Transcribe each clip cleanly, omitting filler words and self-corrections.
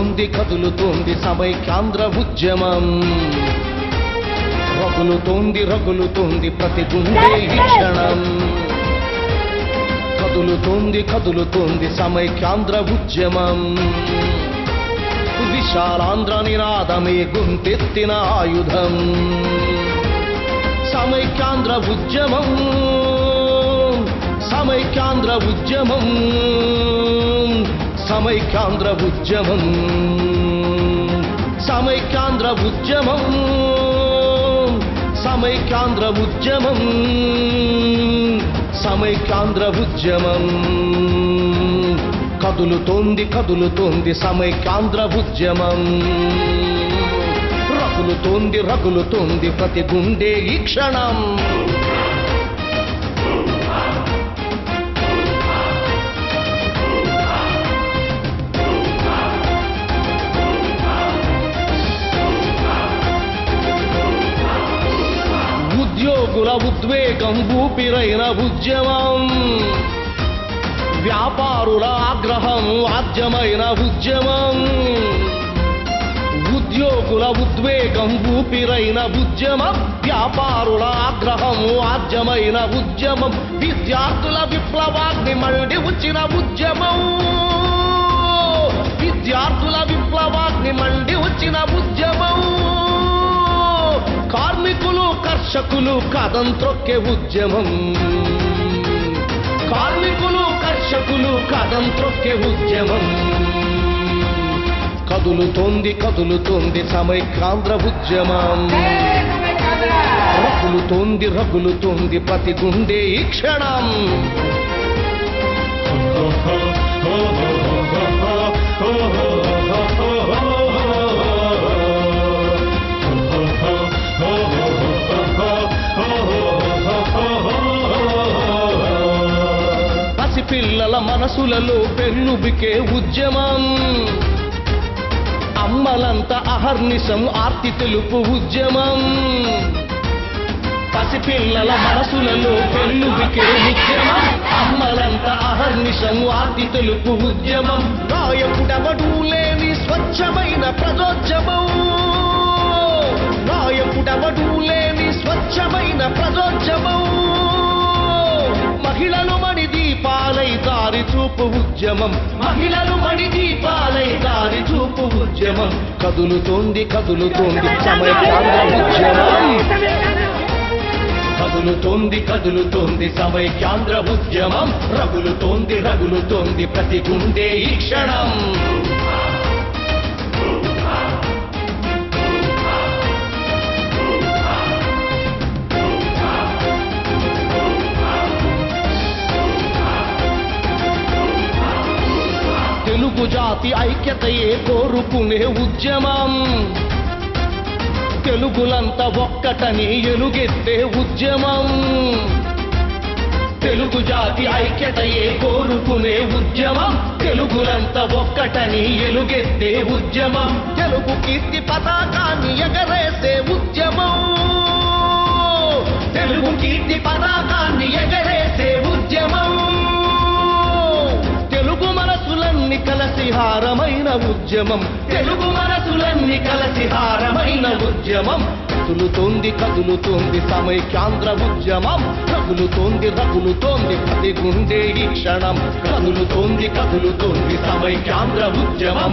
కదులుతోంది సమైక్యాంధ్ర ఉద్యమం. రగులుతోంది ప్రతి గుండె ఈ క్షణం. కదులుతోంది సమైక్యాంధ్ర ఉద్యమం. విశాలాంధ్ర నినాదమే గొంతెత్తిన ఆయుధం. సమైక్యాంధ్ర ఉద్యమం, సమైక్యాంధ్ర ఉద్యమం, సమైక్యాంధ్ర ఉద్యమం, సమైక్యాంధ్ర ఉద్యమం, సమైక్యాంధ్ర ఉద్యమం, సమైక్యాంధ్ర ఉద్యమం. కదులుతోంది సమైక్యాంధ్ర ఉద్యమం. రగులుతోంది ప్రతి గుండె ఈ క్షణం. ఉద్యోగుల ఉద్వేగం ఊపిరైన ఉద్యమం. వ్యాపారుల ఆగ్రహం ఆద్యమైన ఉద్యమం. ఉద్యోగుల ఉద్వేగం ఊపిరైన ఉద్యమం. వ్యాపారుల ఆగ్రహం ఆద్యమైన ఉద్యమం. విద్యార్థుల విప్లవాగ్ని మండి వచ్చిన ఉద్యమం. విద్యార్థుల విప్లవాగ్ని మండి వచ్చిన ఉద్యమం. కార్మికులు కర్షకులు కదం త్రొక్కే ఉద్యమం. కార్మికులు కర్షకులు కదం త్రొక్కే ఉద్యమం. కదులుతోంది సమైక్యాంధ్ర ఉద్యమం. రగులుతోంది ప్రతి గుండె ఈ క్షణం. పసిపిల్లల మనసులలో పెన్నుబికే ఉద్యమం. అమ్మలంతా అహర్నిశం ఆర్తి తెలుపు ఉద్యమం. పసిపిల్లల మనసులలో పెన్నుబికే ఉద్యమం. అమ్మలంతా అహర్నిశం ఆర్తి తెలుపు ఉద్యమం. నాయకుడెవడూ లేని స్వచ్ఛమైన ప్రజోద్యమం. నాయకుడెవడూ లేని స్వచ్ఛమైన ప్రజోద్యమం. మహిళలు మణి దీపాలై దారి చూపు ఉద్యమం. మహిళలు మణి దీపాలై దారి చూపు ఉద్యమం. కదులుతోంది సమైక్యాంధ్ర ఉద్యమం. కదులుతోంది సమైక్యాంధ్ర ఉద్యమం. రగులుతోంది ప్రతి గుండె ఈ క్షణం. తెలుగు జాతి ఐక్యతయే కోరుకునే ఉద్యమం. తెలుగులంతా ఒక్కటని ఎలుగెత్తే ఉద్యమం. తెలుగు జాతి ఐక్యతయే కోరుకునే ఉద్యమం. తెలుగులంతా ఒక్కటని ఎలుగెత్తే ఉద్యమం. తెలుగు కీర్తి పతాకాన్ని ఎగరేసే ఉద్యమం. తెలుగు కీర్తి పతాకాన్ని ఎగరేసే ఉద్యమం. తెలుగు మనసులన్నీ కలసి హారమైన ఉద్యమం. తెలుగు మనసులన్నీ కలసి హారమైన ఉద్యమం. కదులుతోంది సమైక్యాంధ్ర ఉద్యమం. రగులుతోంది ప్రతి గుండె ఈ క్షణం. కదులుతోంది సమైక్యాంధ్ర ఉద్యమం.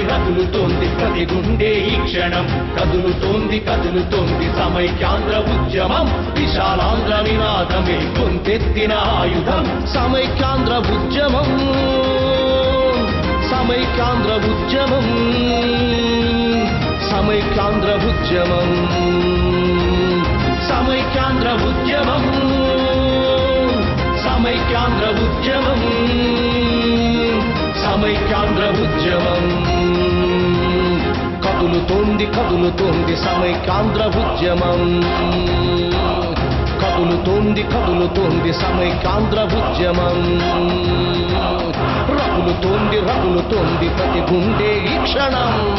రగులుతోంది ప్రతి గుండె ఈ క్షణం. కదులుతోంది సమైక్యాంధ్ర ఉద్యమం. విశాలాంధ్ర నినాదమే గొంతెత్తిన ఆయుధం. సమైక్యాంధ్ర ఉద్యమం. సమైక్యాంధ్ర ఉద్యమం. సమైక్యాంధ్ర ఉద్యమం. సమైక్యాంధ్ర ఉద్యమం. సమైక్యాంధ్ర ఉద్యమం. సమైక్యాంధ్ర ఉద్యమం. కదులుతోంది సమైక్యాంధ్ర ఉద్యమం. కదులుతోంది సమైక్యాంధ్ర ఉద్యమం. రగులుతోంది ప్రతి గుండె ఈ క్షణం.